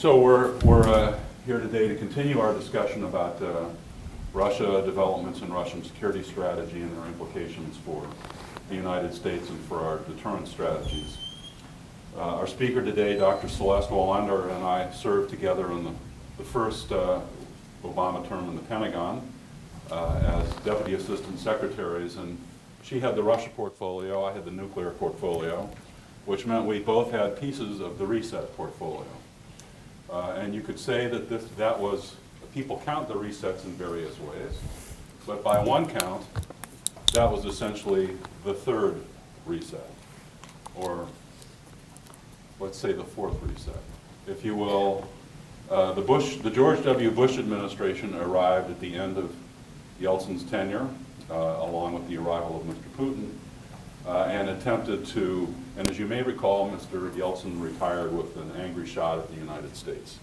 So we're here today to continue our discussion about Russia, developments in Russian security strategy and their implications for the United States and for our deterrence strategies. Our speaker today, Dr. Celeste Wallander, and I served together in the first Obama term in the Pentagon as Deputy Assistant Secretaries, and she had the Russia portfolio, I had the nuclear portfolio, which meant we both had pieces of the reset portfolio. And you could say that that was, people count the resets in various ways, but by one count, that was essentially the third reset, or let's say the fourth reset. If you will, the George W. Bush administration arrived at the end of Yeltsin's tenure, along with the arrival of Mr. Putin, and attempted to, and as you may recall, Mr. Yeltsin retired with an angry shot at the United States.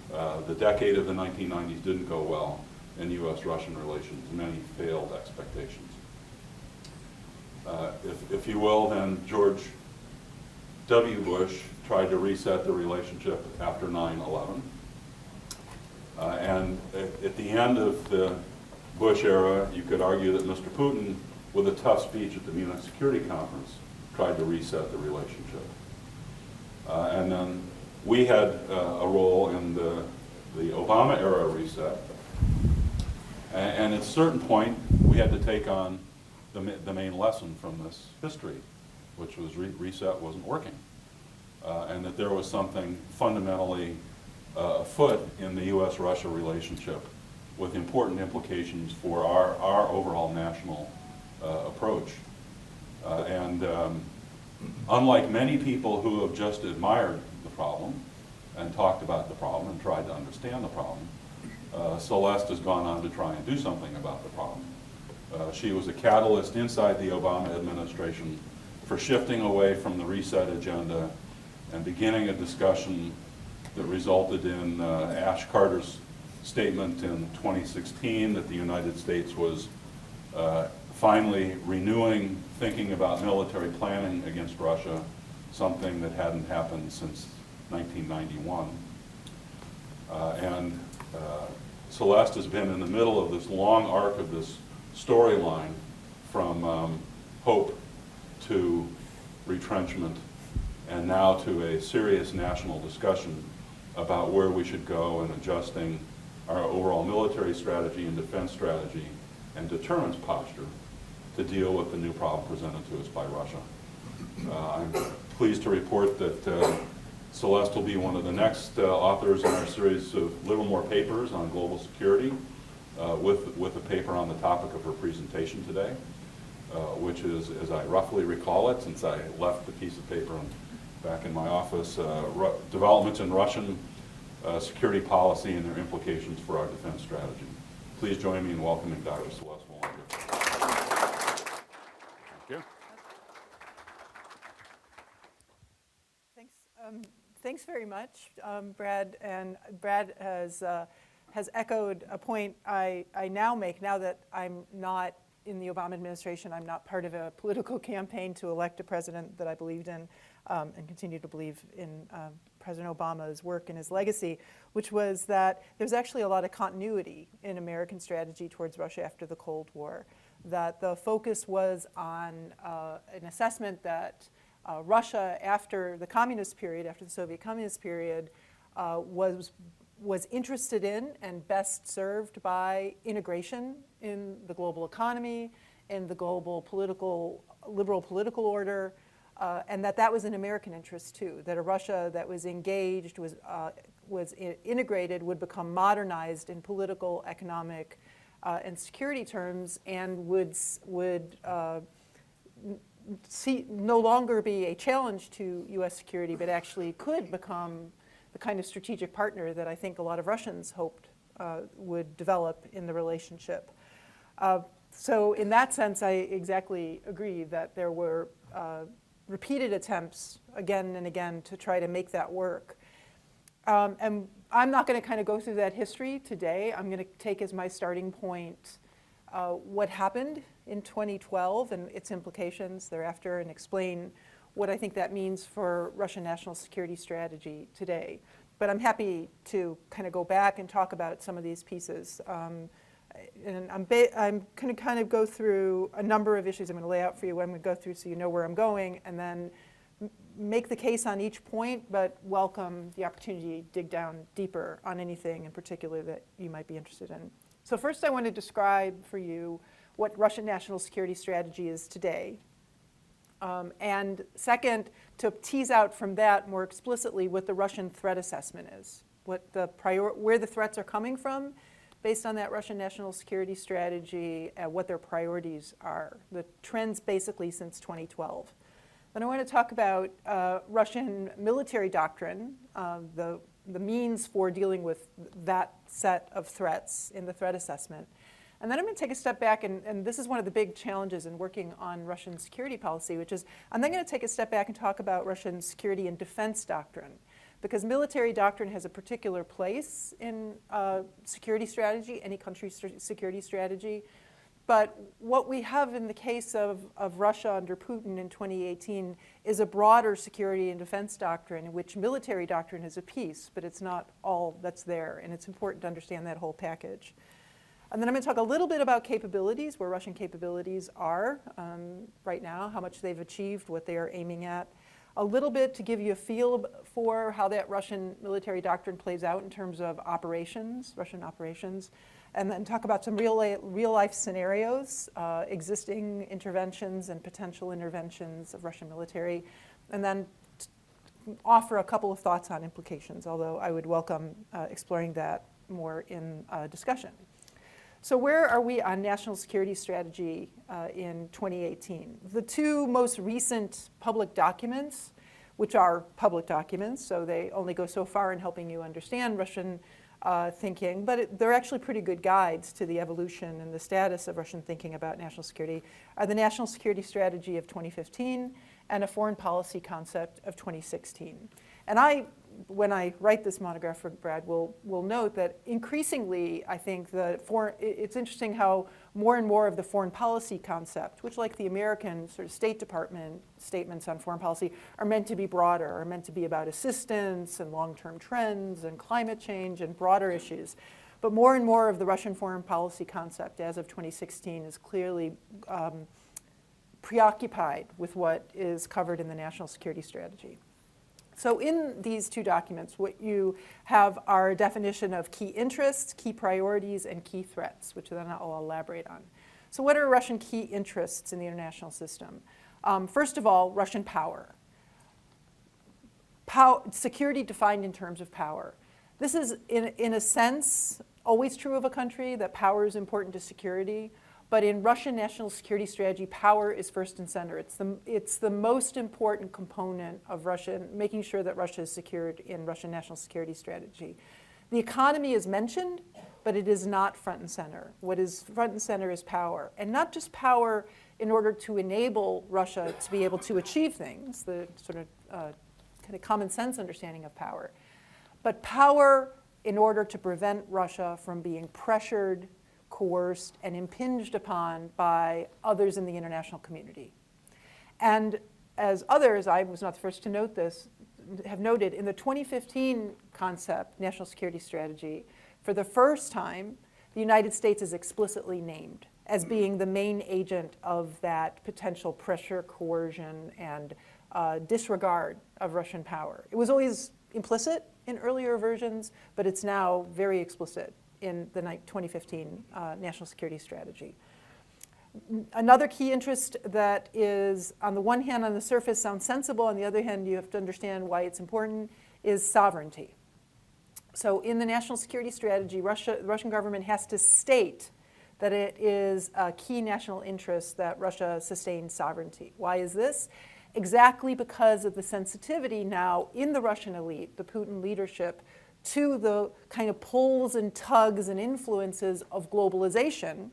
The decade of the 1990s didn't go well in U.S.-Russian relations. Many failed expectations. If you will, then George W. Bush tried to reset the relationship after 9/11. And at the end of the Bush era, you could argue that Mr. Putin, with a tough speech at the Munich Security Conference, tried to reset the relationship. And then we had a role in the Obama era reset. And at a certain point, we had to take on the main lesson from this history, which was reset wasn't working. And that there was something fundamentally afoot in the U.S.-Russia relationship with important implications for our overall national approach. Unlike many people who have just admired the problem and talked about the problem and tried to understand the problem, Celeste has gone on to try and do something about the problem. She was a catalyst inside the Obama administration for shifting away from the reset agenda and beginning a discussion that resulted in Ash Carter's statement in 2016 that the United States was finally renewing thinking about military planning against Russia, something that hadn't happened since 1991. Celeste has been in the middle of this long arc of this storyline from hope to retrenchment and now to a serious national discussion about where we should go in adjusting our overall military strategy and defense strategy and deterrence posture to deal with the new problem presented to us by Russia. I'm pleased to report that Celeste will be one of the next authors in our series of Livermore papers on global security, with a paper on the topic of her presentation today, which is, as I roughly recall it, since I left the piece of paper back in my office, developments in Russian security policy and their implications for our defense strategy. Please join me in welcoming Dr. Celeste Wallander. Thank you. Thanks very much, Brad. And Brad has echoed a point I now make, now that I'm not in the Obama administration. I'm not part of a political campaign to elect a president that I believed in and continue to believe in President Obama's work and his legacy, which was that there's actually a lot of continuity in American strategy towards Russia after the Cold War, that the focus was on an assessment that Russia, after the communist period, after the Soviet communist period, was interested in and best served by integration in the global economy, in the global liberal political order, and that was an American interest too, that a Russia that was engaged, was integrated, would become modernized in political, economic, and security terms, and would no longer be a challenge to U.S. security, but actually could become the kind of strategic partner that I think a lot of Russians hoped would develop in the relationship. So in that sense, I exactly agree that there were repeated attempts again and again to try to make that work. And I'm not going to kind of go through that history today. I'm going to take as my starting point what happened in 2012 and its implications thereafter, and explain what I think that means for Russian national security strategy today. but I'm happy to kind of go back and talk about some of these pieces. And I'm going to kind of go through a number of issues I'm going to lay out for you what I'm going to go through so you know where I'm going, and then make the case on each point, but welcome the opportunity to dig down deeper on anything in particular that you might be interested in. So first I want to describe for you what Russian national security strategy is today. And second, to tease out from that more explicitly what the Russian threat assessment is, what where the threats are coming from based on that Russian national security strategy, and what their priorities are, the trends basically since 2012. Then I want to talk about Russian military doctrine, the means for dealing with that set of threats in the threat assessment. And then I'm going to take a step back, and this is one of the big challenges in working on Russian security policy, which is I'm then going to take a step back and talk about Russian security and defense doctrine. Because military doctrine has a particular place in security strategy, any country's security strategy. But what we have in the case of Russia under Putin in 2018 is a broader security and defense doctrine in which military doctrine is a piece, but it's not all that's there. And it's important to understand that whole package. And then I'm going to talk a little bit about capabilities, where Russian capabilities are right now, how much they've achieved, what they are aiming at. A little bit to give you a feel for how that Russian military doctrine plays out in terms of operations, Russian operations, and then talk about some real life scenarios, existing interventions and potential interventions of Russian military, and then offer a couple of thoughts on implications, although I would welcome exploring that more in discussion. So where are we on national security strategy in 2018? The two most recent public documents, which are public documents, so they only go so far in helping you understand Russian thinking, but they're actually pretty good guides to the evolution and the status of Russian thinking about national security, are the National Security Strategy of 2015 and a Foreign Policy Concept of 2016. And when I write this monograph for Brad, will note that increasingly, I think it's interesting how more and more of the foreign policy concept, which like the American sort of State Department statements on foreign policy, are meant to be broader, are meant to be about assistance and long-term trends and climate change and broader issues. But more and more of the Russian foreign policy concept as of 2016 is clearly preoccupied with what is covered in the National Security Strategy. So in these two documents, what you have are a definition of key interests, key priorities, and key threats, which then I'll elaborate on. So what are Russian key interests in the international system? First of all, Russian power. Security defined in terms of power. This is, in a sense, always true of a country, that power is important to security. But in Russian national security strategy, power is first and center. It's the most important component of making sure that Russia is secured in Russian national security strategy. The economy is mentioned, but it is not front and center. What is front and center is power. And not just power in order to enable Russia to be able to achieve things, the sort of kind of common sense understanding of power, but power in order to prevent Russia from being pressured, coerced, and impinged upon by others in the international community. And as others, I was not the first to note this, have noted, in the 2015 concept, National Security Strategy, for the first time, the United States is explicitly named as being the main agent of that potential pressure, coercion, and disregard of Russian power. It was always implicit in earlier versions, but it's now very explicit in the 2015 National Security Strategy. Another key interest that is, on the one hand, on the surface sounds sensible, on the other hand, you have to understand why it's important, is sovereignty. So in the National Security Strategy, the Russian government has to state that it is a key national interest that Russia sustains sovereignty. Why is this? Exactly because of the sensitivity now in the Russian elite, the Putin leadership, to the kind of pulls and tugs and influences of globalization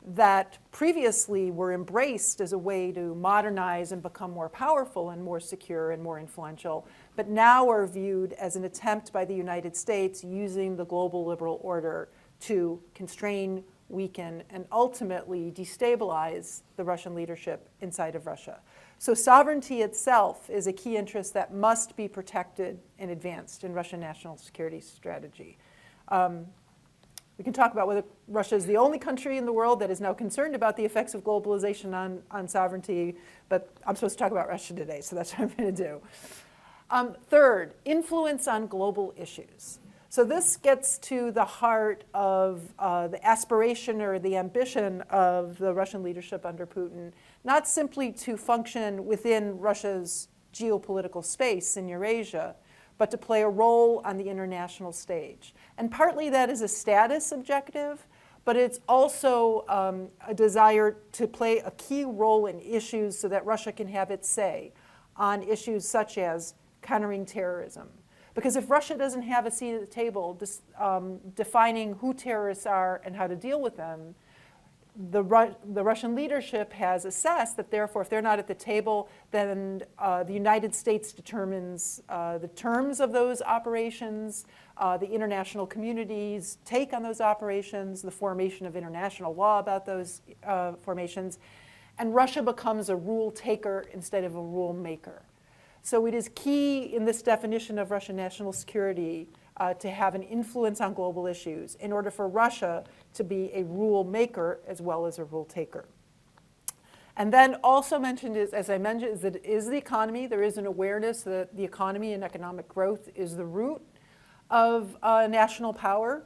that previously were embraced as a way to modernize and become more powerful and more secure and more influential, but now are viewed as an attempt by the United States using the global liberal order to constrain, weaken, and ultimately destabilize the Russian leadership inside of Russia. So sovereignty itself is a key interest that must be protected and advanced in Russian national security strategy. We can talk about whether Russia is the only country in the world that is now concerned about the effects of globalization on sovereignty, but I'm supposed to talk about Russia today, so that's what I'm going to do. Third, influence on global issues. So this gets to the heart of the aspiration or the ambition of the Russian leadership under Putin, not simply to function within Russia's geopolitical space in Eurasia, but to play a role on the international stage. And partly that is a status objective, but it's also a desire to play a key role in issues so that Russia can have its say on issues such as countering terrorism. Because if Russia doesn't have a seat at the table defining who terrorists are and how to deal with them, the Russian leadership has assessed that therefore if they're not at the table, then the United States determines the terms of those operations, the international community's take on those operations, the formation of international law about those formations, and Russia becomes a rule taker instead of a rule maker. So it is key in this definition of Russian national security to have an influence on global issues in order for Russia to be a rule maker as well as a rule taker. And then also mentioned is, as I mentioned, is that it is the economy. There is an awareness that the economy and economic growth is the root of national power,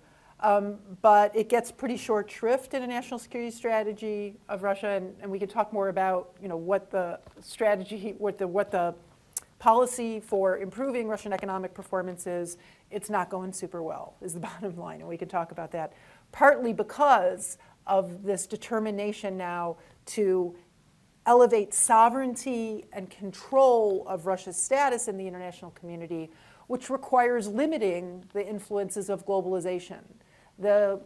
but it gets pretty short shrift in a national security strategy of Russia, and we can talk more about what the strategy, what the policy for improving Russian economic performance is. It's not going super well, is the bottom line, and we can talk about that, partly because of this determination now to elevate sovereignty and control of Russia's status in the international community, which requires limiting the influences of globalization, the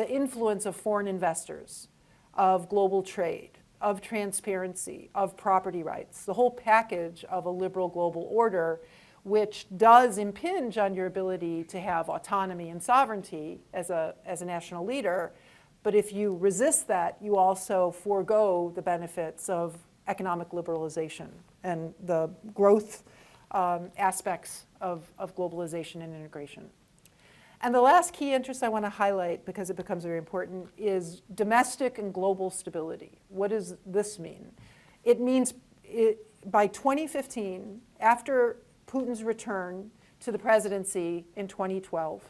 influence of foreign investors, of global trade, of transparency, of property rights, the whole package of a liberal global order, which does impinge on your ability to have autonomy and sovereignty as a national leader. But if you resist that, you also forego the benefits of economic liberalization and the growth aspects of globalization and integration. And the last key interest I want to highlight, because it becomes very important, is domestic and global stability. What does this mean? It means by 2015, after Putin's return to the presidency in 2012,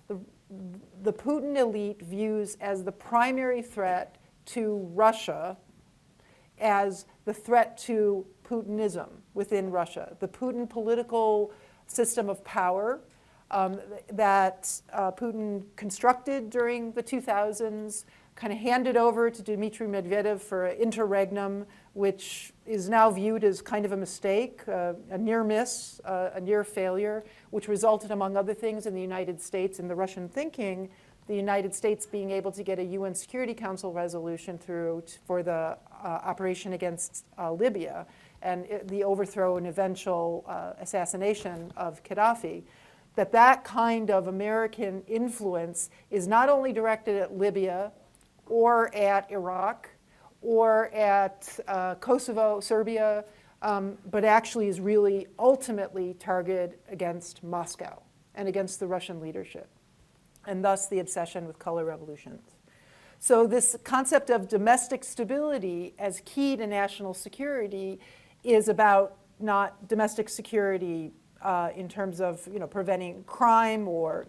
the Putin elite views as the primary threat to Russia as the threat to Putinism within Russia, the Putin political system of power that Putin constructed during the 2000s, kind of handed over to Dmitry Medvedev for an interregnum, which is now viewed as kind of a mistake, a near miss, a near failure, which resulted, among other things, in the United States, in the Russian thinking, the United States being able to get a UN Security Council resolution through for the operation against Libya and the overthrow and eventual assassination of Gaddafi. That kind of American influence is not only directed at Libya or at Iraq or at Kosovo, Serbia, but actually is really ultimately targeted against Moscow and against the Russian leadership, and thus the obsession with color revolutions. So this concept of domestic stability as key to national security is about not domestic security in terms of preventing crime or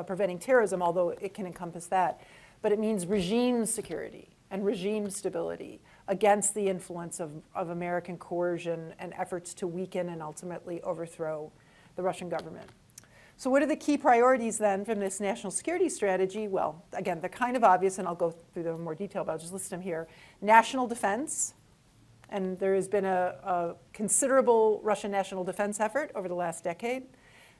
preventing terrorism, although it can encompass that. But it means regime security and regime stability against the influence of American coercion and efforts to weaken and ultimately overthrow the Russian government. So what are the key priorities then from this national security strategy? Well, again, they're kind of obvious, and I'll go through them in more detail, but I'll just list them here. National defense. And there has been a considerable Russian national defense effort over the last decade.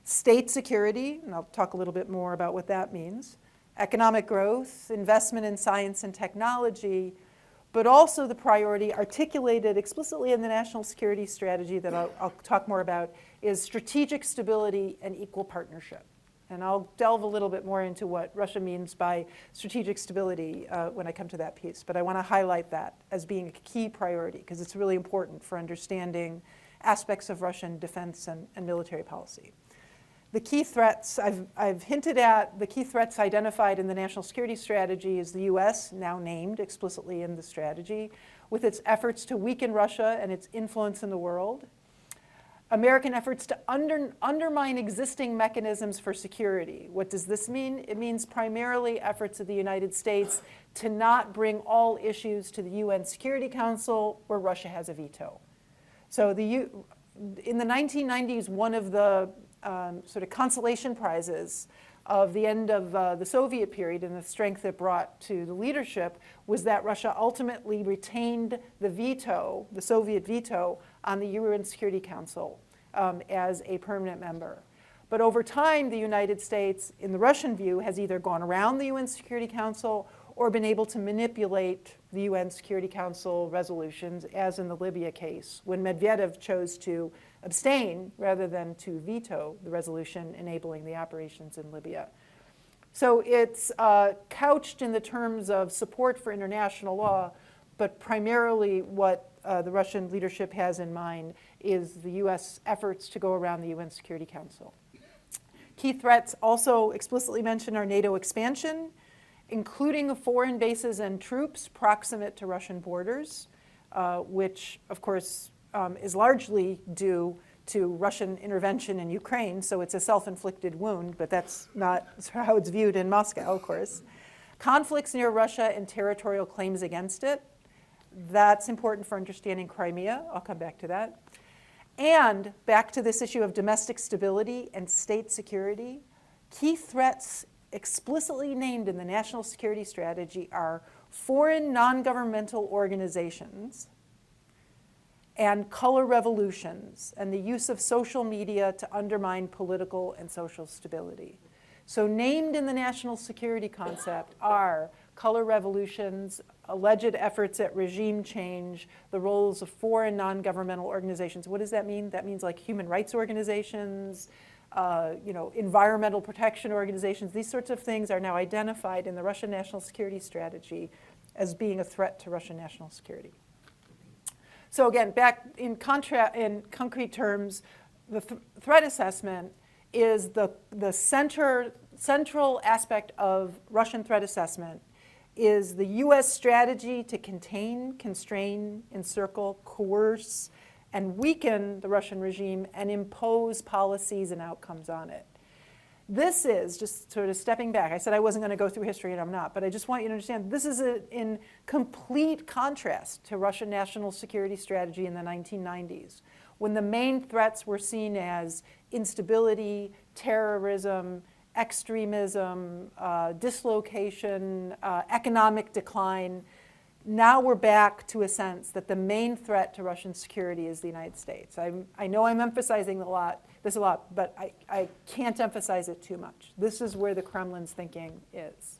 State security, and I'll talk a little bit more about what that means. Economic growth, investment in science and technology, but also the priority articulated explicitly in the national security strategy that I'll talk more about is strategic stability and equal partnership. And I'll delve a little bit more into what Russia means by strategic stability when I come to that piece. But I want to highlight that as being a key priority, because it's really important for understanding aspects of Russian defense and military policy. The key threats, I've hinted at the key threats identified in the national security strategy is the US, now named explicitly in the strategy, with its efforts to weaken Russia and its influence in the world. American efforts to undermine existing mechanisms for security. What does this mean? It means primarily efforts of the United States to not bring all issues to the UN Security Council where Russia has a veto. So in the 1990s, one of the sort of consolation prizes of the end of the Soviet period and the strength it brought to the leadership was that Russia ultimately retained the veto, the Soviet veto, on the UN Security Council as a permanent member. But over time, the United States, in the Russian view, has either gone around the UN Security Council or been able to manipulate the UN Security Council resolutions, as in the Libya case, when Medvedev chose to abstain rather than to veto the resolution enabling the operations in Libya. So it's couched in the terms of support for international law, but primarily what the Russian leadership has in mind is the US efforts to go around the UN Security Council. Key threats also explicitly mentioned are Nato expansion, including foreign bases and troops proximate to Russian borders, which, of course, is largely due to Russian intervention in Ukraine, so it's a self-inflicted wound, but that's not how it's viewed in Moscow, of course. Conflicts near Russia and territorial claims against it. That's important for understanding Crimea. I'll come back to that. And back to this issue of domestic stability and state security. Key threats explicitly named in the national security strategy are foreign non-governmental organizations and color revolutions and the use of social media to undermine political and social stability. So named in the national security concept are color revolutions, alleged efforts at regime change, the roles of foreign non-governmental organizations. What does that mean? That means like human rights organizations, environmental protection organizations. These sorts of things are now identified in the Russian national security strategy as being a threat to Russian national security. So again, back in concrete terms, the threat assessment is the central aspect of Russian threat assessment is the US strategy to contain, constrain, encircle, coerce, and weaken the Russian regime and impose policies and outcomes on it. This is, just sort of stepping back, I said I wasn't going to go through history and I'm not, but I just want you to understand this is in complete contrast to Russian national security strategy in the 1990s, when the main threats were seen as instability, terrorism, extremism, dislocation, economic decline. Now we're back to a sense that the main threat to Russian security is the United States. I know I'm emphasizing this a lot, but I can't emphasize it too much. This is where the Kremlin's thinking is.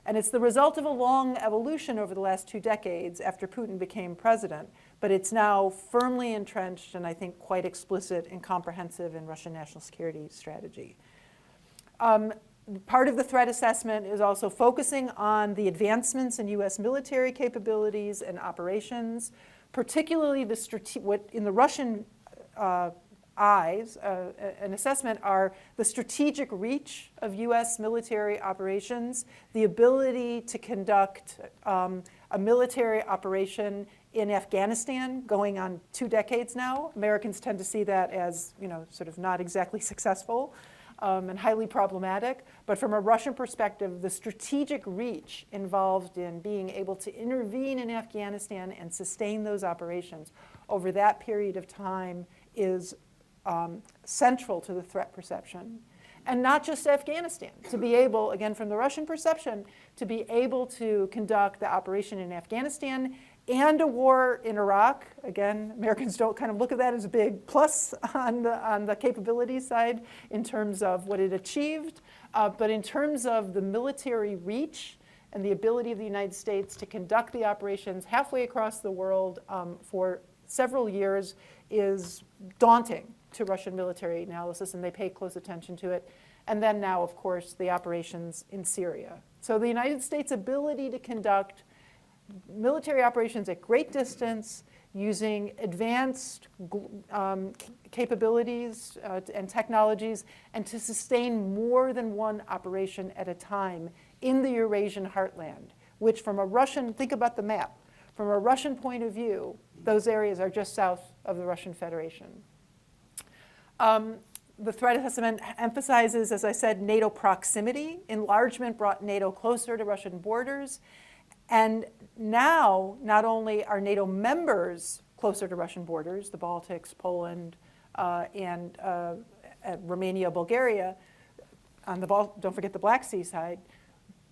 And it's the result of a long evolution over the last 2 decades after Putin became president, but it's now firmly entrenched and I think quite explicit and comprehensive in Russian national security strategy. Part of the threat assessment is also focusing on the advancements in US military capabilities and operations, particularly what in the Russian eyes, an assessment are the strategic reach of US military operations, the ability to conduct a military operation in Afghanistan going on 2 decades now. Americans tend to see that as, sort of not exactly successful. And highly problematic. But from a Russian perspective, the strategic reach involved in being able to intervene in Afghanistan and sustain those operations over that period of time is central to the threat perception. And not just Afghanistan. To be able, again, from the Russian perception, to be able to conduct the operation in Afghanistan and a war in Iraq. Again, Americans don't kind of look at that as a big plus on the capability side in terms of what it achieved. But in terms of the military reach and the ability of the United States to conduct the operations halfway across the world for several years is daunting to Russian military analysis, and they pay close attention to it. And then now, of course, the operations in Syria. So the United States' ability to conduct military operations at great distance using advanced capabilities and technologies, and to sustain more than one operation at a time in the Eurasian heartland, which from a Russian, think about the map, from a Russian point of view, those areas are just south of the Russian Federation. The threat assessment emphasizes, as I said, NATO proximity. Enlargement brought NATO closer to Russian borders. And now, not only are NATO members closer to Russian borders, the Baltics, Poland, and Romania, Bulgaria, on the don't forget the Black Sea side,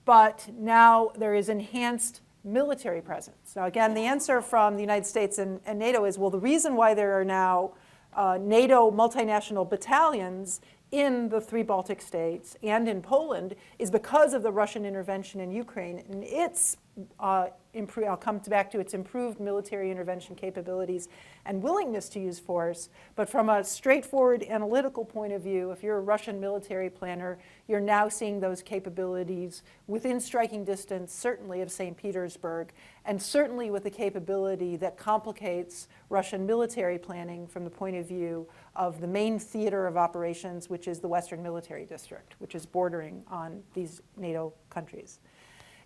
but now there is enhanced military presence. Now, again, the answer from the United States and NATO is, well, the reason why there are now NATO multinational battalions in the 3 Baltic states and in Poland is because of the Russian intervention in Ukraine and its I'll come back to its improved military intervention capabilities and willingness to use force. But from a straightforward analytical point of view, if you're a Russian military planner, you're now seeing those capabilities within striking distance, certainly of St. Petersburg, and certainly with the capability that complicates Russian military planning from the point of view of the main theater of operations, which is the Western Military District, which is bordering on these NATO countries.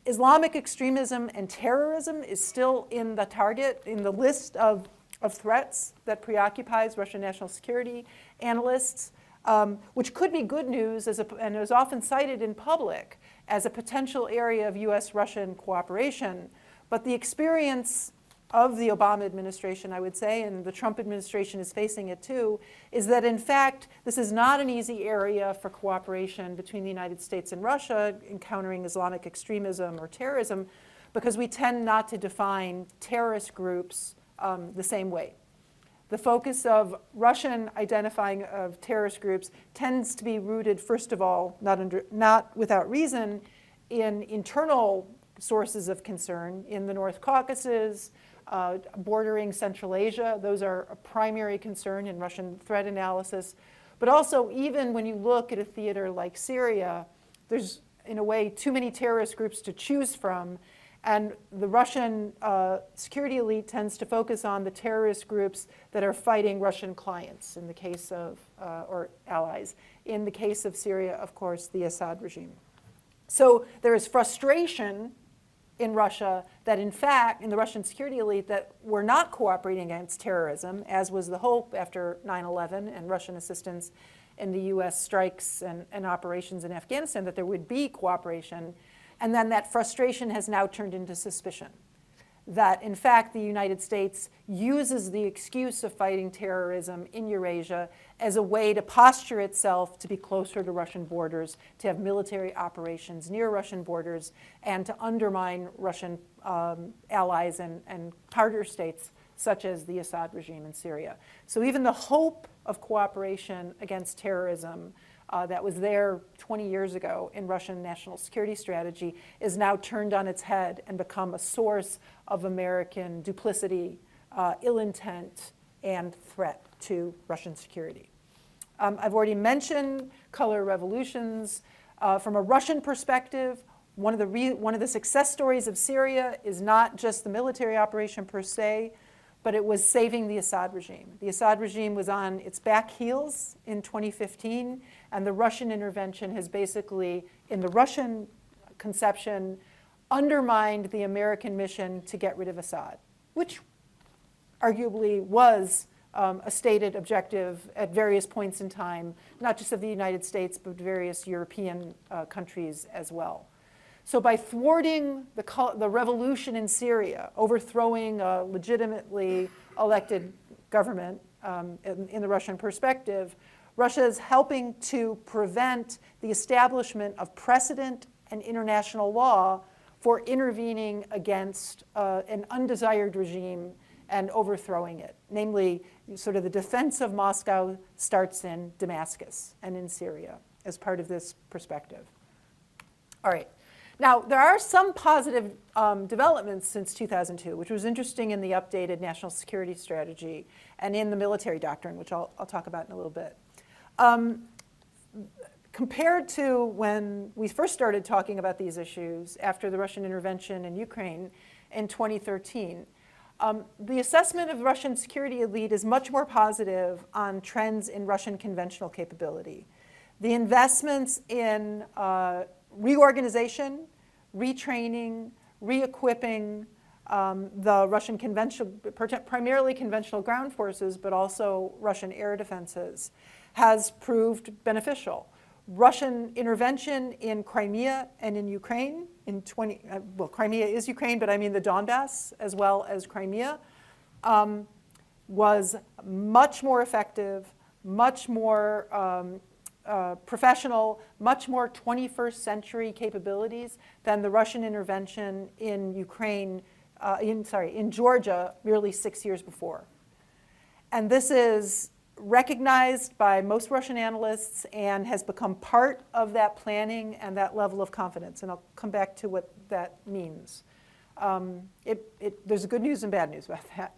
Islamic extremism and terrorism is still in the target, in the list of threats that preoccupies Russian national security analysts, which could be good news and is often cited in public as a potential area of US-Russian cooperation. But the experience of the Obama administration, I would say, and the Trump administration is facing it too, is that in fact, this is not an easy area for cooperation between the United States and Russia encountering Islamic extremism or terrorism, because we tend not to define terrorist groups the same way. The focus of Russian identifying of terrorist groups tends to be rooted, first of all, not without reason, in internal sources of concern in the North Caucasus, bordering Central Asia. Those are a primary concern in Russian threat analysis. But also, even when you look at a theater like Syria, there's, in a way, too many terrorist groups to choose from. And the Russian security elite tends to focus on the terrorist groups that are fighting Russian clients in the case of, or allies. In the case of Syria, of course, the Assad regime. So there is frustration in Russia that, in fact, in the Russian security elite, that we're not cooperating against terrorism, as was the hope after 9/11 and Russian assistance in the US strikes and operations in Afghanistan, that there would be cooperation. And then that frustration has now turned into suspicion. That, in fact, the United States uses the excuse of fighting terrorism in Eurasia as a way to posture itself to be closer to Russian borders, to have military operations near Russian borders, and to undermine Russian allies and partner states, such as the Assad regime in Syria. So even the hope of cooperation against terrorism that was there 20 years ago in Russian national security strategy is now turned on its head and become a source of American duplicity, ill intent, and threat to Russian security. I've already mentioned color revolutions. From a Russian perspective, one of the success stories of Syria is not just the military operation per se, but it was saving the Assad regime. The Assad regime was on its back heels in 2015, and the Russian intervention has basically, in the Russian conception, undermined the American mission to get rid of Assad, which arguably was a stated objective at various points in time, not just of the United States, but various European countries as well. So by thwarting the revolution in Syria, overthrowing a legitimately elected government in the Russian perspective, Russia is helping to prevent the establishment of precedent and international law for intervening against an undesired regime and overthrowing it. Namely, sort of the defense of Moscow starts in Damascus and in Syria as part of this perspective. All right. Now, there are some positive developments since 2002, which was interesting in the updated national security strategy and in the military doctrine, which I'll talk about in a little bit. Compared to when we first started talking about these issues after the Russian intervention in Ukraine in 2013, the assessment of the Russian security elite is much more positive on trends in Russian conventional capability. The investments in reorganization, retraining, re-equipping the Russian primarily conventional ground forces, but also Russian air defenses, has proved beneficial. Russian intervention in Crimea and in Ukraine well, Crimea is Ukraine, but I mean the Donbass as well as Crimea, was much more effective, much more professional, much more 21st century capabilities than the Russian intervention in Ukraine, in Georgia merely 6 years before. And this is recognized by most Russian analysts and has become part of that planning and that level of confidence. And I'll come back to what that means. There's good news and bad news about that.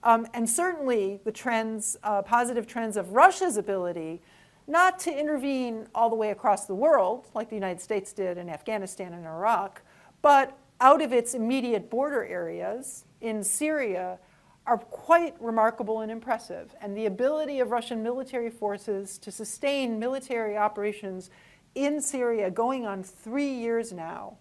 And certainly the trends, positive trends of Russia's ability not to intervene all the way across the world, like the United States did in Afghanistan and Iraq, but out of its immediate border areas in Syria are quite remarkable and impressive. And the ability of Russian military forces to sustain military operations in Syria going on 3 years now,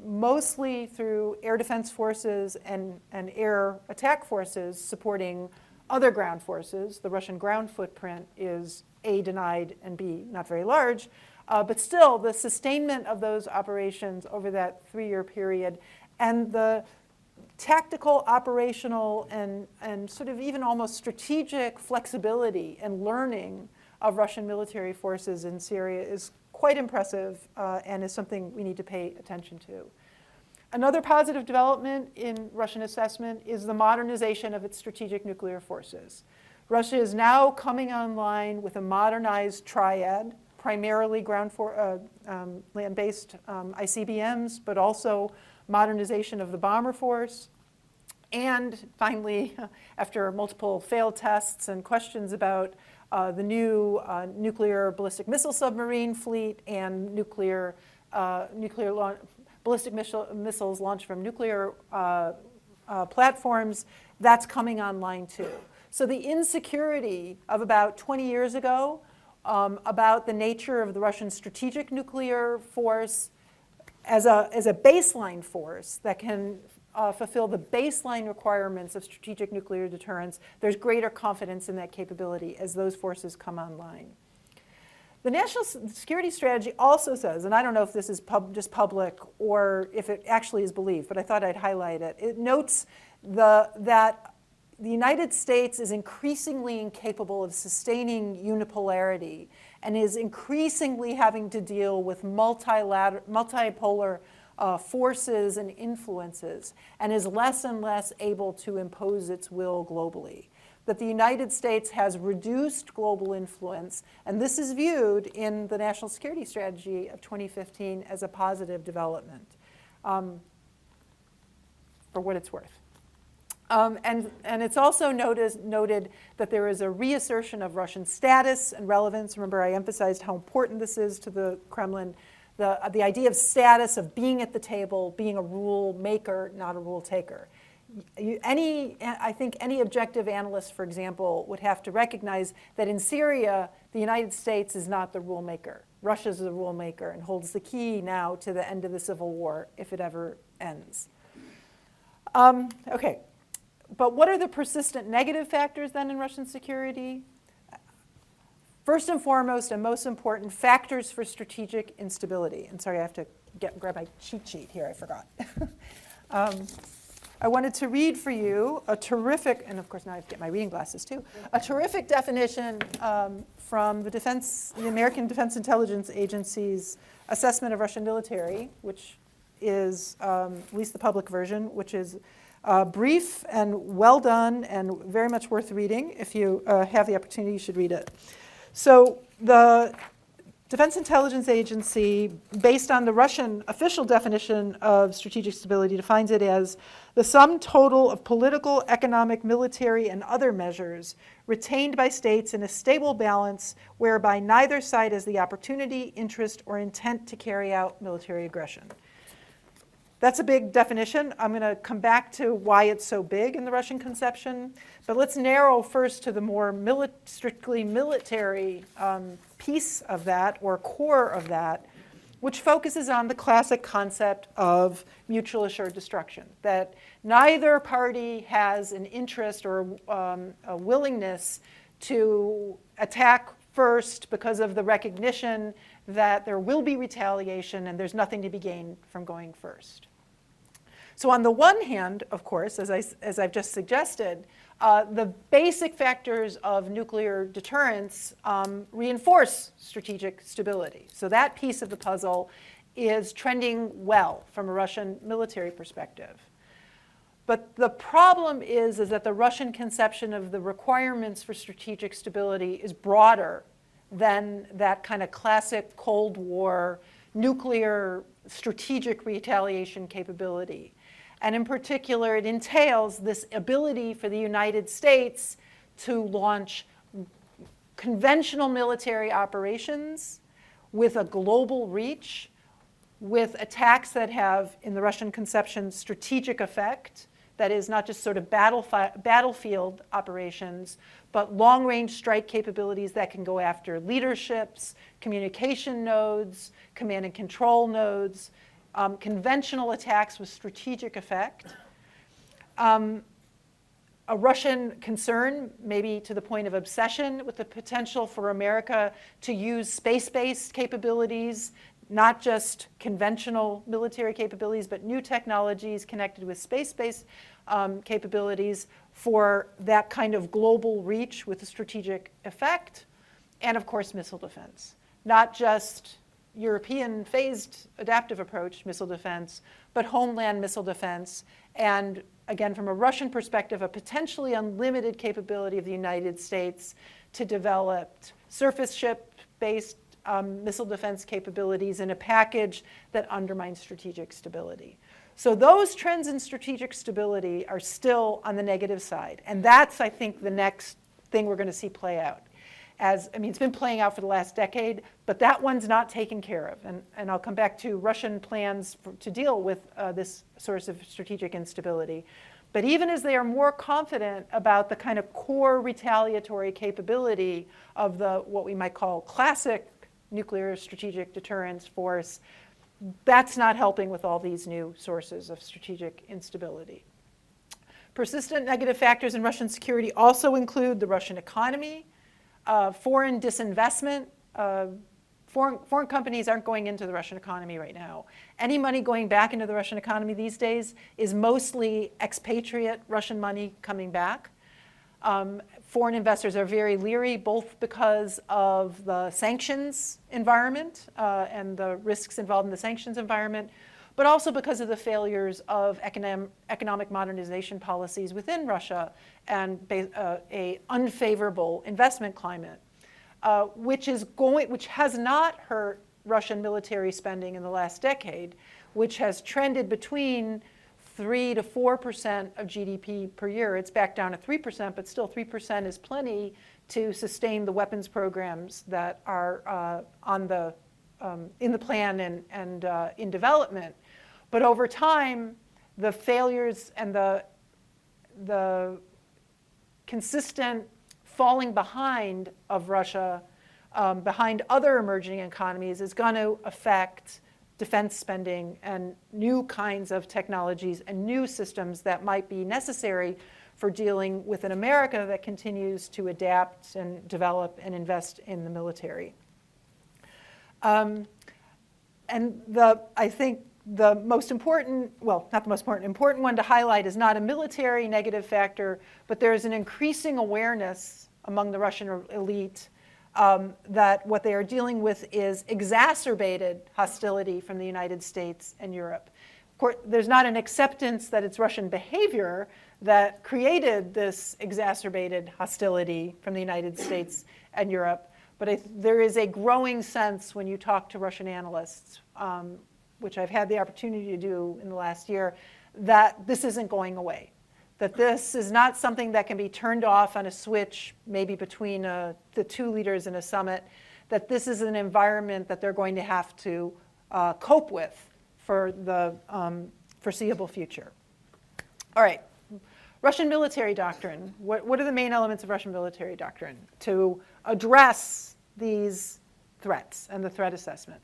mostly through air defense forces and air attack forces supporting other ground forces. The Russian ground footprint is A, denied, and B, not very large. But still, the sustainment of those operations over that 3-year period and the tactical, operational, and sort of even almost strategic flexibility and learning of Russian military forces in Syria is quite impressive and is something we need to pay attention to. Another positive development in Russian assessment is the modernization of its strategic nuclear forces. Russia is now coming online with a modernized triad, primarily land-based ICBMs, but also modernization of the bomber force. And finally, after multiple failed tests and questions about the new nuclear ballistic missile submarine fleet and ballistic missiles launched from nuclear platforms, that's coming online too. So the insecurity of about 20 years ago about the nature of the Russian strategic nuclear force as a baseline force that can fulfill the baseline requirements of strategic nuclear deterrence, there's greater confidence in that capability as those forces come online. The national security strategy also says, and I don't know if this is just public or if it actually is believed, but I thought I'd highlight it. It notes that the United States is increasingly incapable of sustaining unipolarity and is increasingly having to deal with multipolar forces and influences, and is less and less able to impose its will globally. That the United States has reduced global influence, and this is viewed in the National Security Strategy of 2015 as a positive development, for what it's worth. And it's also noted that there is a reassertion of Russian status and relevance. Remember, I emphasized how important this is to the Kremlin. The idea of status, of being at the table, being a rule maker, not a rule taker. I think any objective analyst, for example, would have to recognize that in Syria, the United States is not the rule maker. Russia's the rule maker and holds the key now to the end of the civil war, if it ever ends. Okay. But what are the persistent negative factors then in Russian security? First and foremost, and most important, factors for strategic instability. And sorry, I have to grab my cheat sheet here, I forgot. I wanted to read for you a terrific, and of course now I have to get my reading glasses too, a terrific definition from the American Defense Intelligence Agency's assessment of Russian military, which is, at least the public version, which is brief and well done and very much worth reading. If you have the opportunity, you should read it. So Defense Intelligence Agency, based on the Russian official definition of strategic stability, defines it as the sum total of political, economic, military, and other measures retained by states in a stable balance whereby neither side has the opportunity, interest, or intent to carry out military aggression. That's a big definition. I'm going to come back to why it's so big in the Russian conception. But let's narrow first to the more strictly military piece of that, or core of that, which focuses on the classic concept of mutual assured destruction, that neither party has an interest or a willingness to attack first because of the recognition that there will be retaliation and there's nothing to be gained from going first. So on the one hand, of course, as I've just suggested, the basic factors of nuclear deterrence reinforce strategic stability. So that piece of the puzzle is trending well from a Russian military perspective. But the problem is that the Russian conception of the requirements for strategic stability is broader than that kind of classic Cold War nuclear strategic retaliation capability. And in particular, it entails this ability for the United States to launch conventional military operations with a global reach, with attacks that have, in the Russian conception, strategic effect. That is not just sort of battlefield operations, but long-range strike capabilities that can go after leaderships, communication nodes, command and control nodes, conventional attacks with strategic effect. A Russian concern, maybe to the point of obsession, with the potential for America to use space-based capabilities, not just conventional military capabilities, but new technologies connected with space-based capabilities for that kind of global reach with a strategic effect. And of course, missile defense. Not just European phased adaptive approach missile defense, but homeland missile defense. And again, from a Russian perspective, a potentially unlimited capability of the United States to develop surface ship-based missile defense capabilities in a package that undermines strategic stability. So those trends in strategic stability are still on the negative side. And that's, I think, the next thing we're going to see play out. It's been playing out for the last decade, but that one's not taken care of. And I'll come back to Russian plans to deal with this source of strategic instability. But even as they are more confident about the kind of core retaliatory capability of what we might call classic nuclear strategic deterrence force, that's not helping with all these new sources of strategic instability. Persistent negative factors in Russian security also include the Russian economy, foreign disinvestment. Foreign companies aren't going into the Russian economy right now. Any money going back into the Russian economy these days is mostly expatriate Russian money coming back. Foreign investors are very leery, both because of the sanctions environment and the risks involved in the sanctions environment, but also because of the failures of economic modernization policies within Russia and a unfavorable investment climate, which has not hurt Russian military spending in the last decade, which has trended between 3 to 4% of GDP per year. It's back down to 3%, but still 3% is plenty to sustain the weapons programs that are in the plan and in development. But over time, the failures and the consistent falling behind of Russia behind other emerging economies is going to affect defense spending and new kinds of technologies and new systems that might be necessary for dealing with an America that continues to adapt and develop and invest in the military. I think the most important, well, not the most important one to highlight is not a military negative factor, but there is an increasing awareness among the Russian elite that what they are dealing with is exacerbated hostility from the United States and Europe. Of course, there's not an acceptance that it's Russian behavior that created this exacerbated hostility from the United States and Europe, But there is a growing sense when you talk to Russian analysts, which I've had the opportunity to do in the last year, that this isn't going away. That this is not something that can be turned off on a switch, maybe between the two leaders in a summit, that this is an environment that they're going to have to cope with for the foreseeable future. All right, Russian military doctrine. What are the main elements of Russian military doctrine to address these threats and the threat assessment?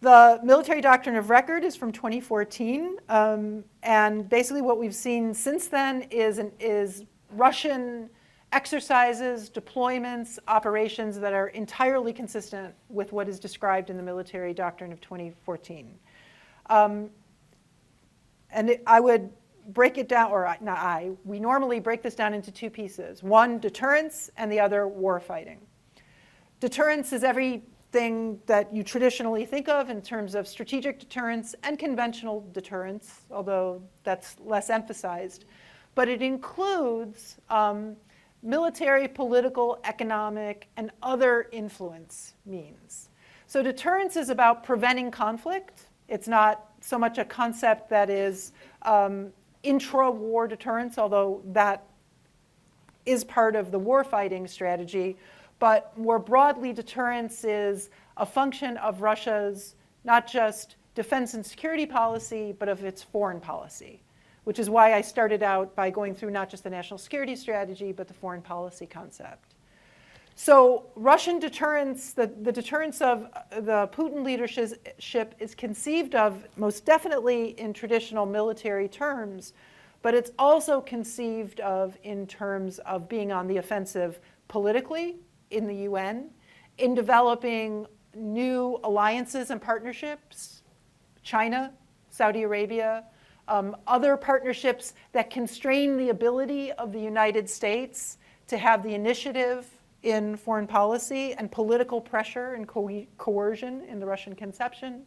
The military doctrine of record is from 2014, and basically what we've seen since then is Russian exercises, deployments, operations that are entirely consistent with what is described in the military doctrine of 2014. I would break it down, or we normally break this down into two pieces. One, deterrence, and the other, war fighting. Deterrence is everything that you traditionally think of in terms of strategic deterrence and conventional deterrence, although that's less emphasized. But it includes military, political, economic, and other influence means. So deterrence is about preventing conflict. It's not so much a concept that is intra-war deterrence, although that is part of the war-fighting strategy. But more broadly, deterrence is a function of Russia's not just defense and security policy, but of its foreign policy, which is why I started out by going through not just the national security strategy, but the foreign policy concept. So Russian deterrence, the deterrence of the Putin leadership is conceived of most definitely in traditional military terms, but it's also conceived of in terms of being on the offensive politically in the UN, in developing new alliances and partnerships, China, Saudi Arabia, other partnerships that constrain the ability of the United States to have the initiative in foreign policy and political pressure and coercion in the Russian conception.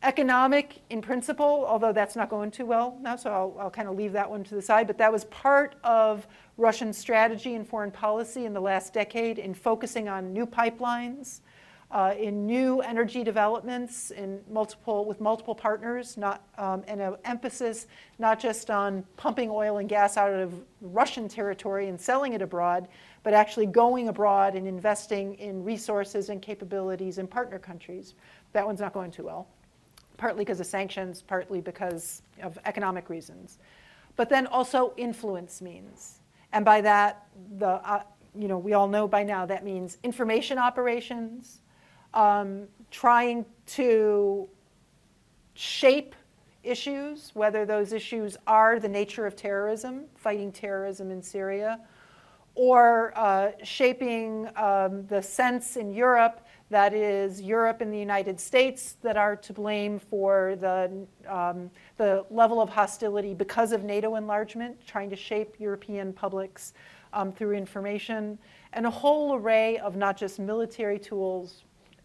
Economic in principle, although that's not going too well now, so I'll kind of leave that one to the side, but that was part of Russian strategy and foreign policy in the last decade in focusing on new pipelines, in new energy developments with multiple partners, and an emphasis not just on pumping oil and gas out of Russian territory and selling it abroad, but actually going abroad and investing in resources and capabilities in partner countries. That one's not going too well, partly because of sanctions, partly because of economic reasons. But then also influence means. And by that, we all know by now that means information operations, trying to shape issues, whether those issues are the nature of terrorism, fighting terrorism in Syria, or shaping the sense in Europe that is Europe and the United States that are to blame for the level of hostility because of NATO enlargement, trying to shape European publics through information, and a whole array of not just military tools.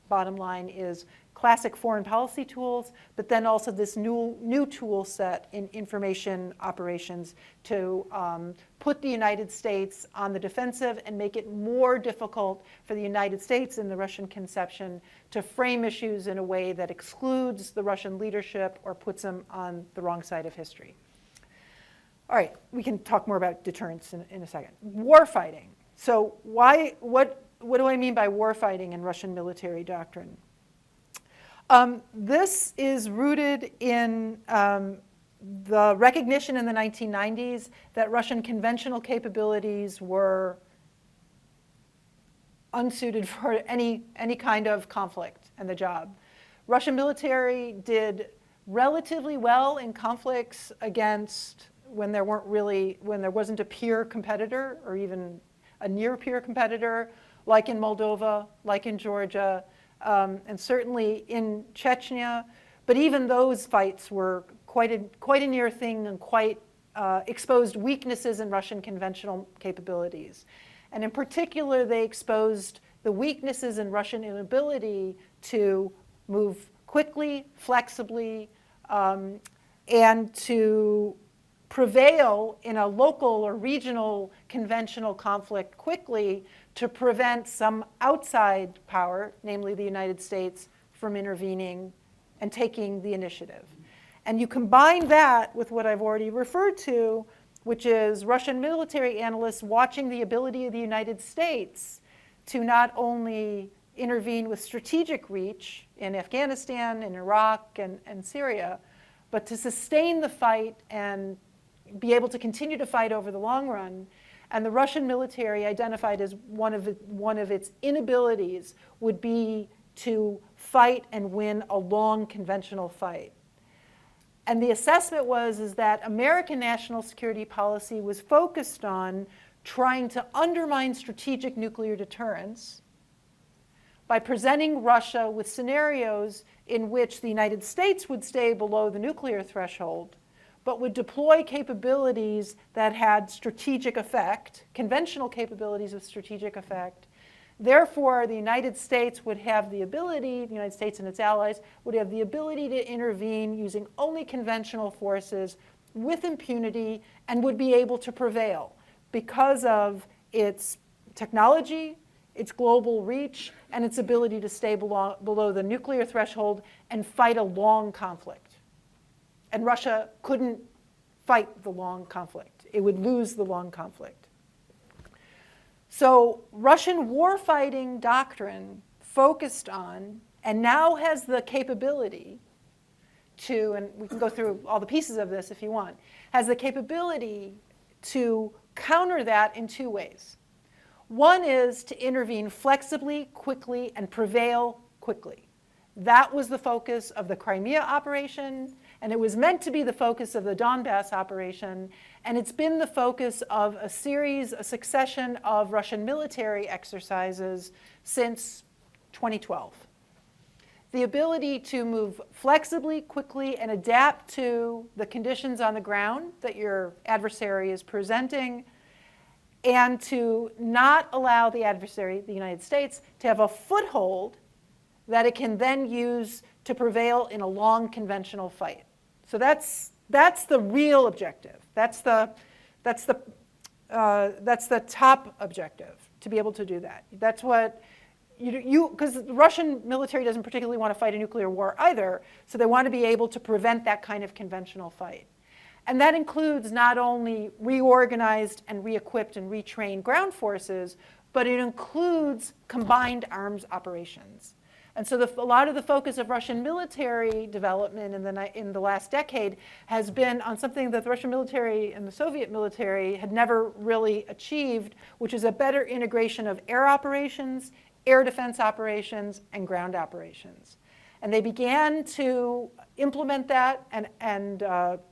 Bottom line is classic foreign policy tools, but then also this new tool set in information operations to put the United States on the defensive and make it more difficult for the United States in the Russian conception to frame issues in a way that excludes the Russian leadership or puts them on the wrong side of history. All right, we can talk more about deterrence in a second. War fighting. So what do I mean by war fighting in Russian military doctrine? This is rooted in the recognition in the 1990s that Russian conventional capabilities were unsuited for any kind of conflict and the job. Russian military did relatively well in conflicts against when there wasn't a peer competitor or even a near peer competitor, like in Moldova, like in Georgia, and certainly in Chechnya. But even those fights were quite a near thing and quite exposed weaknesses in Russian conventional capabilities. And in particular, they exposed the weaknesses in Russian inability to move quickly, flexibly, and to prevail in a local or regional conventional conflict quickly to prevent some outside power, namely the United States, from intervening and taking the initiative. And you combine that with what I've already referred to, which is Russian military analysts watching the ability of the United States to not only intervene with strategic reach in Afghanistan, in Iraq, and Syria, but to sustain the fight and be able to continue to fight over the long run. And the Russian military identified as one of its inabilities would be to fight and win a long conventional fight. And the assessment is that American national security policy was focused on trying to undermine strategic nuclear deterrence by presenting Russia with scenarios in which the United States would stay below the nuclear threshold, but would deploy capabilities that had strategic effect, conventional capabilities of strategic effect. Therefore, the United States would have the ability, the United States and its allies, would have the ability to intervene using only conventional forces with impunity and would be able to prevail because of its technology, its global reach, and its ability to stay below the nuclear threshold and fight a long conflict. And Russia couldn't fight the long conflict. It would lose the long conflict. So Russian warfighting doctrine focused on, and now has the capability to, and we can go through all the pieces of this if you want, has the capability to counter that in two ways. One is to intervene flexibly, quickly, and prevail quickly. That was the focus of the Crimea operation, and it was meant to be the focus of the Donbass operation, and it's been the focus of a succession of Russian military exercises since 2012. The ability to move flexibly, quickly, and adapt to the conditions on the ground that your adversary is presenting, and to not allow the adversary, the United States, to have a foothold that it can then use to prevail in a long conventional fight. So that's the real objective. That's the top objective, to be able to do that. That's what because the Russian military doesn't particularly want to fight a nuclear war either, so they want to be able to prevent that kind of conventional fight. And that includes not only reorganized and re-equipped and retrained ground forces, but it includes combined arms operations. And so a lot of the focus of Russian military development in the last decade has been on something that the Russian military and the Soviet military had never really achieved, which is a better integration of air operations, air defense operations, and ground operations. And they began to implement that and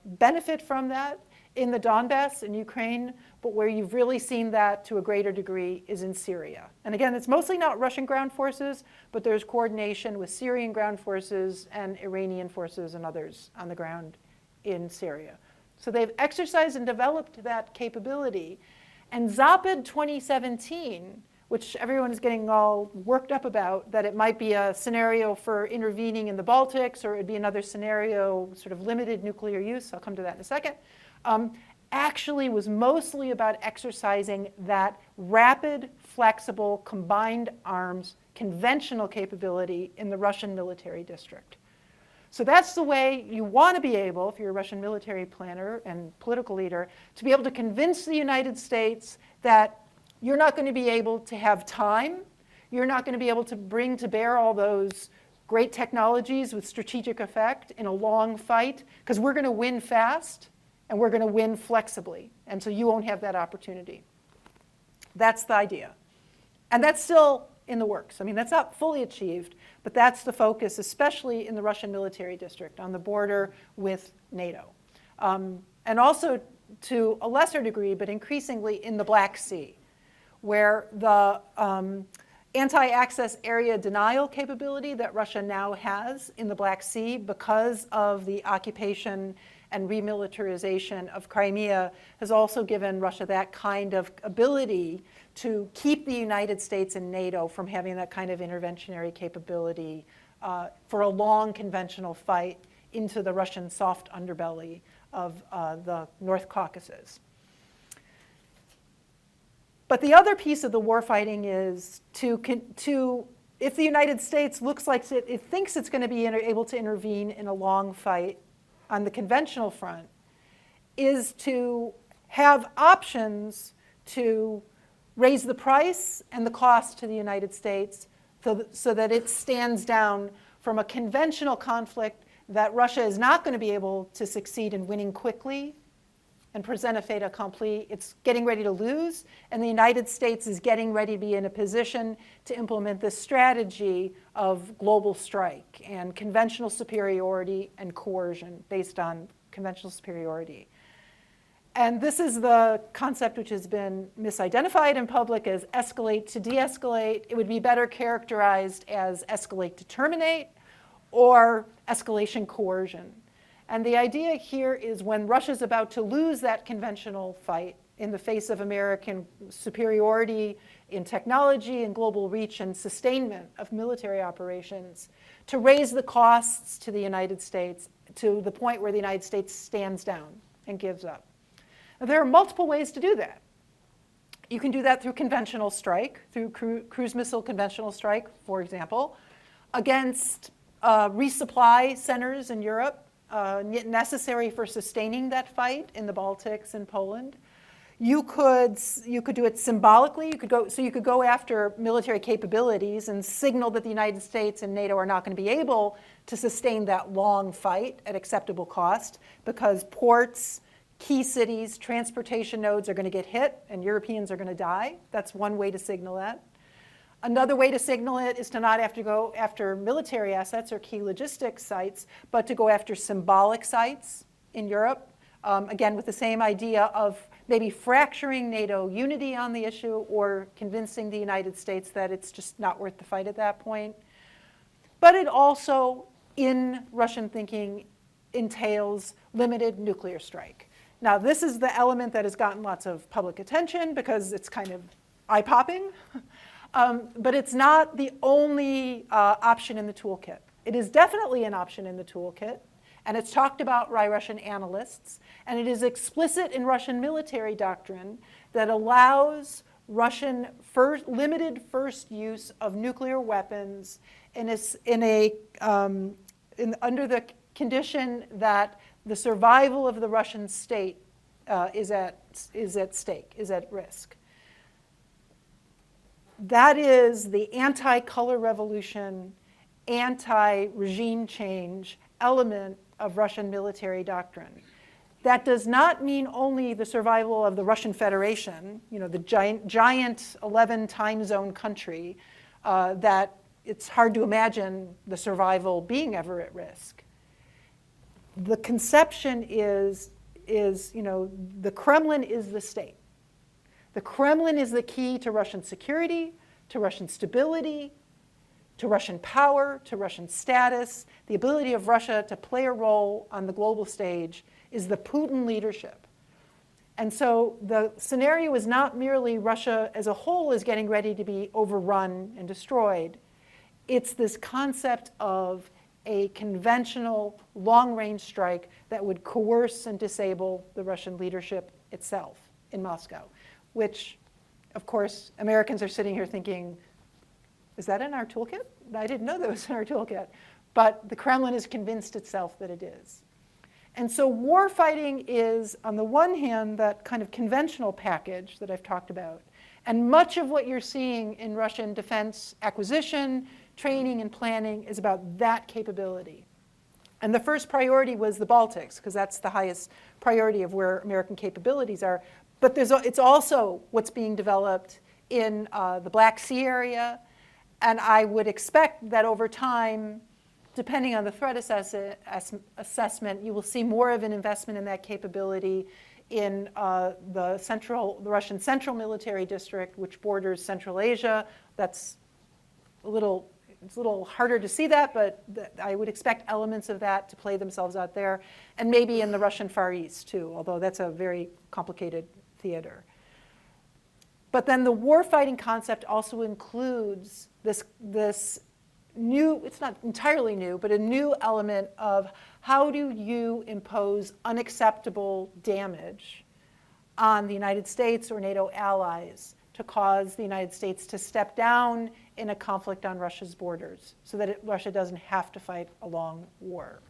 benefit from that in the Donbass in Ukraine, but where you've really seen that to a greater degree is in Syria. And again, it's mostly not Russian ground forces, but there's coordination with Syrian ground forces and Iranian forces and others on the ground in Syria. So they've exercised and developed that capability. And Zapad 2017, which everyone is getting all worked up about, that it might be a scenario for intervening in the Baltics, or it would be another scenario, sort of limited nuclear use, I'll come to that in a second, actually was mostly about exercising that rapid, flexible, combined arms, conventional capability in the Russian military district. So that's the way you want to be able, if you're a Russian military planner and political leader, to be able to convince the United States that you're not going to be able to have time, you're not going to be able to bring to bear all those great technologies with strategic effect in a long fight, because we're going to win fast and we're going to win flexibly. And so you won't have that opportunity. That's the idea. And that's still in the works. I mean, that's not fully achieved, but that's the focus, especially in the Russian military district on the border with NATO. And also to a lesser degree, but increasingly in the Black Sea, where the anti-access area denial capability that Russia now has in the Black Sea because of the occupation and remilitarization of Crimea has also given Russia that kind of ability to keep the United States and NATO from having that kind of interventionary capability for a long conventional fight into the Russian soft underbelly of the North Caucasus. But the other piece of the warfighting is if the United States looks like it thinks it's going to be able to intervene in a long fight on the conventional front, is to have options to raise the price and the cost to the United States so that it stands down from a conventional conflict that Russia is not going to be able to succeed in winning quickly and present a fait accompli. It's getting ready to lose, and the United States is getting ready to be in a position to implement this strategy of global strike and conventional superiority and coercion based on conventional superiority. And this is the concept which has been misidentified in public as escalate to de-escalate. It would be better characterized as escalate to terminate or escalation coercion. And the idea here is when Russia's about to lose that conventional fight in the face of American superiority in technology and global reach and sustainment of military operations, to raise the costs to the United States to the point where the United States stands down and gives up. Now, there are multiple ways to do that. You can do that through conventional strike, through cruise missile conventional strike, for example, against resupply centers in Europe, necessary for sustaining that fight in the Baltics and Poland. You could do it symbolically. You could go after military capabilities and signal that the United States and NATO are not going to be able to sustain that long fight at acceptable cost because ports, key cities, transportation nodes are going to get hit and Europeans are going to die. That's one way to signal that. Another way to signal it is to not have to go after military assets or key logistics sites, but to go after symbolic sites in Europe, again, with the same idea of maybe fracturing NATO unity on the issue or convincing the United States that it's just not worth the fight at that point. But it also, in Russian thinking, entails limited nuclear strike. Now, this is the element that has gotten lots of public attention because it's kind of eye-popping. But it's not the only option in the toolkit. It is definitely an option in the toolkit, and it's talked about by Russian analysts, and it is explicit in Russian military doctrine that allows Russian limited first use of nuclear weapons under the condition that the survival of the Russian state is at stake, is at risk. That is the anti-color revolution, anti-regime change element of Russian military doctrine. That does not mean only the survival of the Russian Federation, the giant 11 time zone country that it's hard to imagine the survival being ever at risk. The conception is the Kremlin is the state. The Kremlin is the key to Russian security, to Russian stability, to Russian power, to Russian status. The ability of Russia to play a role on the global stage is the Putin leadership. And so the scenario is not merely Russia as a whole is getting ready to be overrun and destroyed. It's this concept of a conventional long-range strike that would coerce and disable the Russian leadership itself in Moscow, which, of course, Americans are sitting here thinking, is that in our toolkit? I didn't know that was in our toolkit. But the Kremlin is convinced itself that it is. And so war fighting is, on the one hand, that kind of conventional package that I've talked about. And much of what you're seeing in Russian defense acquisition, training, and planning is about that capability. And the first priority was the Baltics, because that's the highest priority of where American capabilities are. But it's also what's being developed in the Black Sea area. And I would expect that over time, depending on the threat assessment, you will see more of an investment in that capability in the Russian Central Military District, which borders Central Asia. It's a little harder to see that, but I would expect elements of that to play themselves out there, and maybe in the Russian Far East too, although that's a very complicated theater. But then the warfighting concept also includes this new, it's not entirely new, but a new element of how do you impose unacceptable damage on the United States or NATO allies to cause the United States to step down in a conflict on Russia's borders so that Russia doesn't have to fight a long war.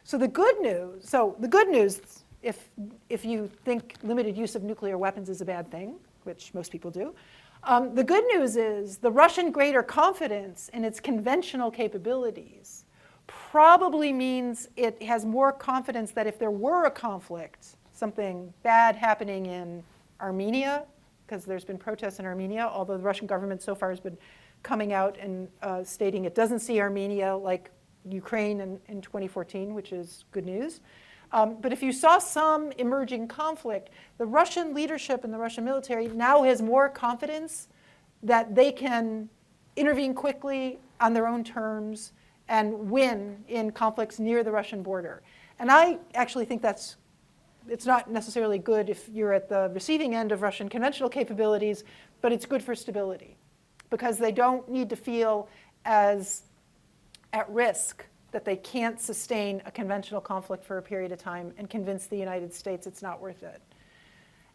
So the good news, if you think limited use of nuclear weapons is a bad thing, which most people do, the good news is the Russian greater confidence in its conventional capabilities probably means it has more confidence that if there were a conflict, something bad happening in Armenia, because there's been protests in Armenia, although the Russian government so far has been coming out and stating it doesn't see Armenia like Ukraine in 2014, which is good news. But if you saw some emerging conflict, the Russian leadership and the Russian military now has more confidence that they can intervene quickly on their own terms and win in conflicts near the Russian border. And I actually think it's not necessarily good if you're at the receiving end of Russian conventional capabilities, but it's good for stability because they don't need to feel as at risk that they can't sustain a conventional conflict for a period of time and convince the United States it's not worth it.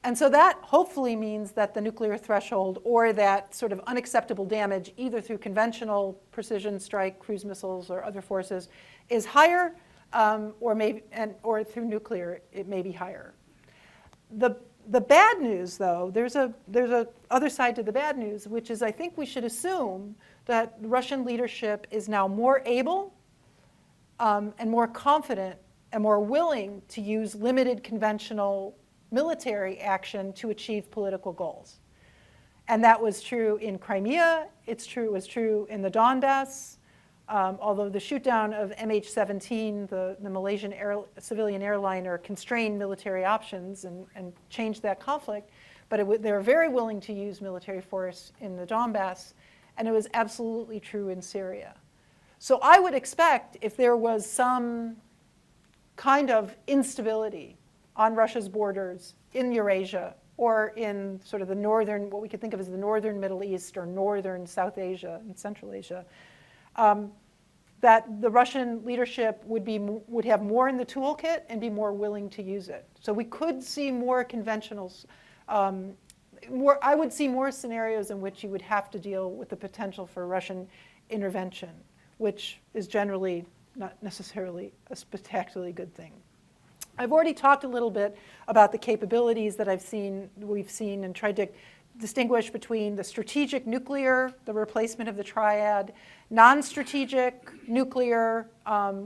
And so that hopefully means that the nuclear threshold or that sort of unacceptable damage, either through conventional precision strike, cruise missiles, or other forces, is higher, or through nuclear, it may be higher. The bad news, though, there's a other side to the bad news, which is I think we should assume that Russian leadership is now more able and more confident and more willing to use limited conventional military action to achieve political goals. And that was true in Crimea. It was true in the Donbass, although the shootdown of MH17, the Malaysian civilian airliner, constrained military options and changed that conflict. But they were very willing to use military force in the Donbass, and it was absolutely true in Syria. So I would expect if there was some kind of instability on Russia's borders in Eurasia or in sort of the northern, what we could think of as the northern Middle East or northern South Asia and Central Asia, that the Russian leadership would have more in the toolkit and be more willing to use it. So we could see more conventionals. I would see more scenarios in which you would have to deal with the potential for Russian intervention, which is generally not necessarily a spectacularly good thing. I've already talked a little bit about the capabilities that we've seen and tried to distinguish between the strategic nuclear, the replacement of the triad, non-strategic nuclear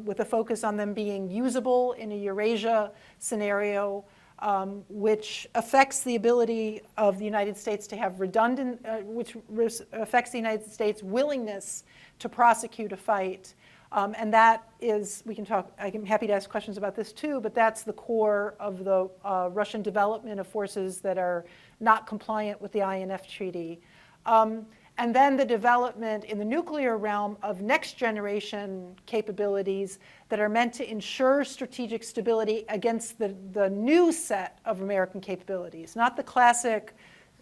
with a focus on them being usable in a Eurasia scenario, which affects the ability of the United States to have which affects the United States' willingness to prosecute a fight. And that is, I'm happy to ask questions about this too, but that's the core of the Russian development of forces that are not compliant with the INF Treaty. And then the development in the nuclear realm of next generation capabilities that are meant to ensure strategic stability against the new set of American capabilities, not the classic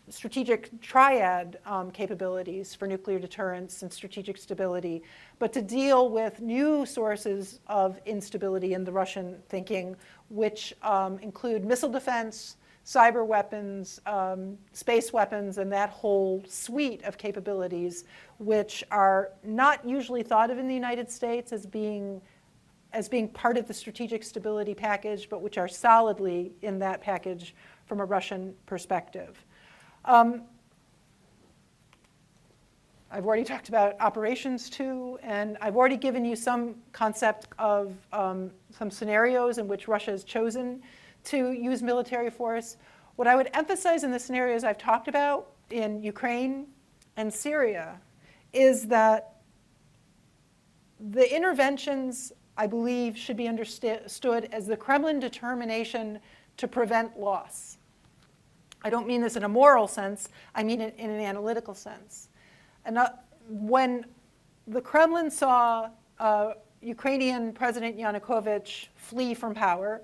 strategic triad capabilities for nuclear deterrence and strategic stability, but to deal with new sources of instability in the Russian thinking, which include missile defense, cyber weapons, space weapons, and that whole suite of capabilities, which are not usually thought of in the United States as being part of the strategic stability package, but which are solidly in that package from a Russian perspective. I've already talked about operations too, and I've already given you some concept of some scenarios in which Russia has chosen to use military force. What I would emphasize in the scenarios I've talked about in Ukraine and Syria is that the interventions, I believe, should be understood as the Kremlin determination to prevent loss. I don't mean this in a moral sense, I mean it in an analytical sense. And when the Kremlin saw Ukrainian President Yanukovych flee from power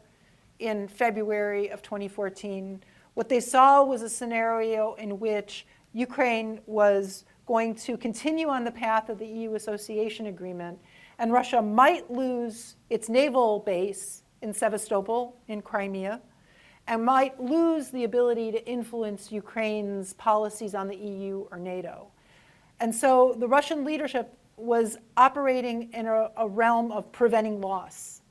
in February of 2014, what they saw was a scenario in which Ukraine was going to continue on the path of the EU Association Agreement, and Russia might lose its naval base in Sevastopol in Crimea, and might lose the ability to influence Ukraine's policies on the EU or NATO. And so the Russian leadership was operating in a realm of preventing loss.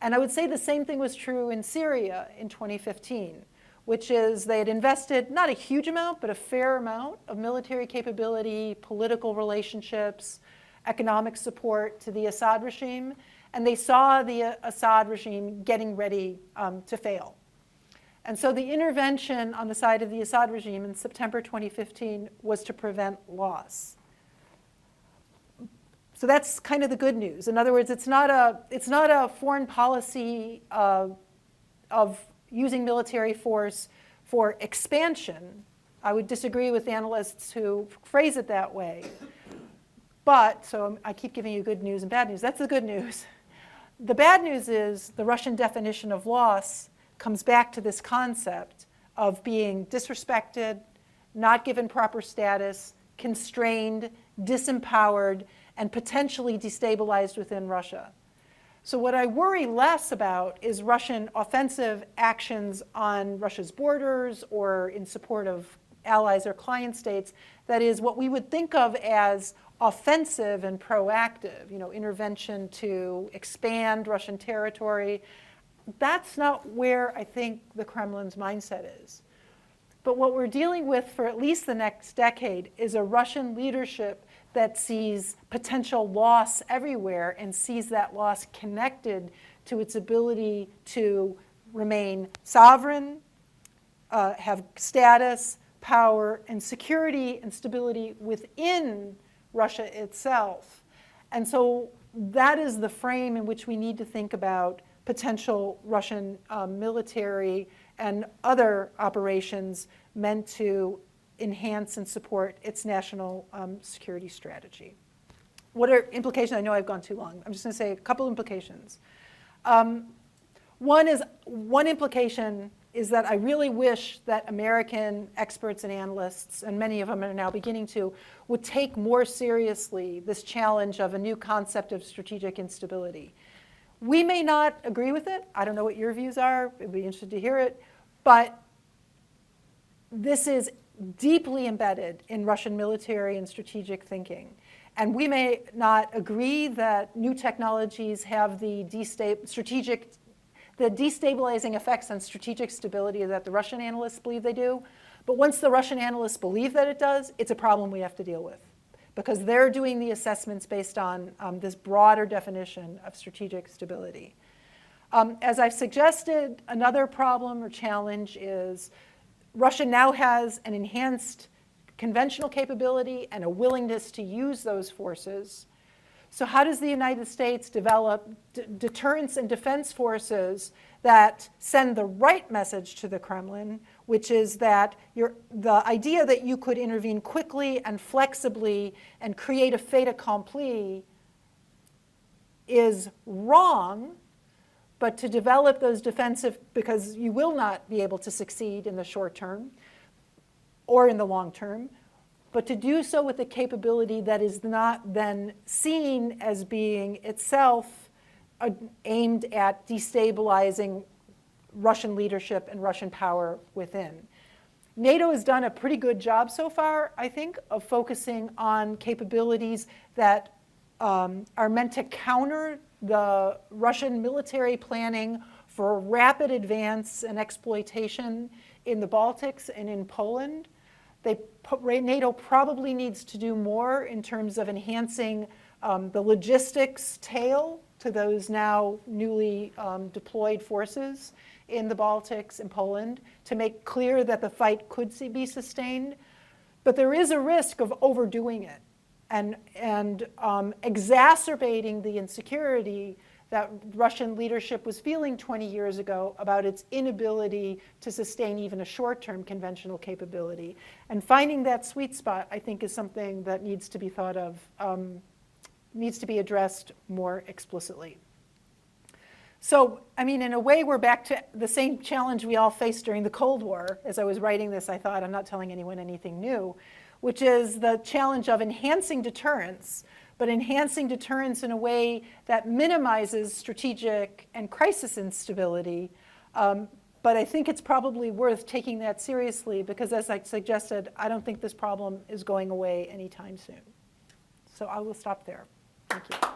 And I would say the same thing was true in Syria in 2015, which is they had invested not a huge amount, but a fair amount of military capability, political relationships, economic support to the Assad regime, and they saw the Assad regime getting ready to fail. And so the intervention on the side of the Assad regime in September 2015 was to prevent loss. So that's kind of the good news. In other words, it's not a foreign policy of using military force for expansion. I would disagree with analysts who phrase it that way. But, so I keep giving you good news and bad news. That's the good news. The bad news is the Russian definition of loss comes back to this concept of being disrespected, not given proper status, constrained, disempowered, and potentially destabilized within Russia. So what I worry less about is Russian offensive actions on Russia's borders or in support of allies or client states. That is what we would think of as offensive and proactive, intervention to expand Russian territory. That's not where I think the Kremlin's mindset is. But what we're dealing with for at least the next decade is a Russian leadership that sees potential loss everywhere and sees that loss connected to its ability to remain sovereign, have status, power, and security and stability within Russia itself. And so that is the frame in which we need to think about potential Russian military and other operations meant to enhance and support its national security strategy. What are implications? I know I've gone too long. I'm just going to say a couple implications. One implication is that I really wish that American experts and analysts, and many of them are now beginning to, would take more seriously this challenge of a new concept of strategic instability. We may not agree with it. I don't know what your views are. I'd be interested to hear it. But this is deeply embedded in Russian military and strategic thinking. And we may not agree that new technologies have the destabilizing effects on strategic stability that the Russian analysts believe they do. But once the Russian analysts believe that it does, it's a problem we have to deal with, because they're doing the assessments based on this broader definition of strategic stability. As I've suggested, another problem or challenge is Russia now has an enhanced conventional capability and a willingness to use those forces. So how does the United States develop deterrence and defense forces that send the right message to the Kremlin, which is that the idea that you could intervene quickly and flexibly and create a fait accompli is wrong, but to develop those defensive, because you will not be able to succeed in the short term or in the long term, but to do so with a capability that is not then seen as being itself aimed at destabilizing Russian leadership and Russian power within. NATO has done a pretty good job so far, I think, of focusing on capabilities that are meant to counter the Russian military planning for rapid advance and exploitation in the Baltics and in Poland. NATO probably needs to do more in terms of enhancing the logistics tail to those now newly deployed forces in the Baltics and Poland to make clear that the fight could be sustained. But there is a risk of overdoing it and exacerbating the insecurity that Russian leadership was feeling 20 years ago about its inability to sustain even a short-term conventional capability. And finding that sweet spot, I think, is something that needs to be thought of, needs to be addressed more explicitly. So, I mean, in a way, we're back to the same challenge we all faced during the Cold War. As I was writing this, I thought, I'm not telling anyone anything new, which is the challenge of enhancing deterrence, but enhancing deterrence in a way that minimizes strategic and crisis instability, But I think it's probably worth taking that seriously because, as I suggested, I don't think this problem is going away anytime soon. So I will stop there. Thank you.